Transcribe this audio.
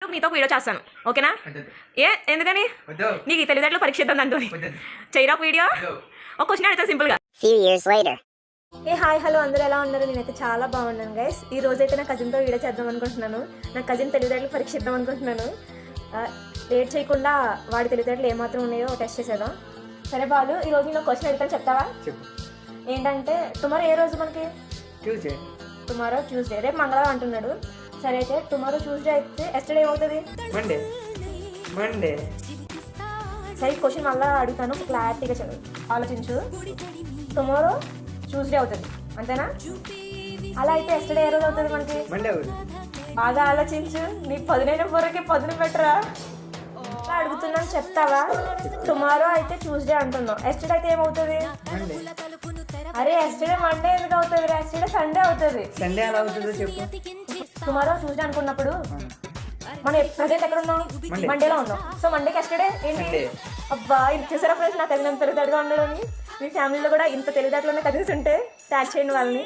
నీతో వీడియో చేస్తాను ఓకేనా? ఎందుకని నీకు తెలివితేటలు పరీక్ష ఇద్దాం దాంతో చేయరా వీడియో. ఒక క్వశ్చన్ అడుగుతా సింపుల్గా. ఏ హాయ్ హలో అందరూ ఎలా ఉన్నారు? నేనైతే చాలా బాగున్నాను గైస్. ఈ రోజైతే నా కజిన్తో వీడియో చేద్దాం అనుకుంటున్నాను. నా కజిన్ తెలివితేటలు పరీక్ష ఇద్దాం అనుకుంటున్నాను. లేట్ చేయకుండా వాడి తెలివితేటలు ఏమాత్రం ఉన్నాయో టెస్ట్ చేసేద్దాం. సరే బాలు, ఈరోజు నేను క్వశ్చన్ అడుగుతాను, చెప్తావా? ఏంటంటే టుమారో ఏ రోజు మనకి? ట్యూస్డే. టుమారో ట్యూస్డే, రేపు మంగళవారం అంటున్నాడు. సరే అయితే టుమారో ట్యూస్డే అయితే ఎస్టర్డే ఏమవుతుంది? మండే. సరే క్వశ్చన్ మళ్ళీ అడుగుతాను, క్లారిటీగా ఆలోచించు. టుమారో ట్యూస్డే అవుతుంది అంతేనా? అలా అయితే ఎస్టర్డే ఏ రోజు అవుతుంది మనకి? మండే అవుతుంది. బాగా ఆలోచించు, నీ పదునైన పొరకి పదును పెట్టరా. అడుగుతున్నాను చెప్తావా? టుమారో అయితే ట్యూస్డే అంటున్నావు, ఎస్టర్డే అయితే ఏమవుతుంది? అరే ఎస్టర్డే మండే ఎందుకు అవుతుంది? ఎస్టర్డే సండే అవుతుంది. సండే ఎలా అవుతుందో చెప్పు. టుమారో ట్యూస్డే అనుకున్నప్పుడు మనం ప్రజెంట్ ఎక్కడ ఉన్నాం? మండేలో ఉన్నాం. సో మండేకి ఎస్టర్డే ఏంటి? అబ్బా ఇది చూసారా ఫ్రెండ్స్, నా కజిన్ అంత తెలివితేటగా ఉండడం. మీ ఫ్యామిలీలో కూడా ఇంత తెలివితేటలు ఉన్న కజిన్స్ ఉంటే ట్యాగ్ చేయండి వాళ్ళని.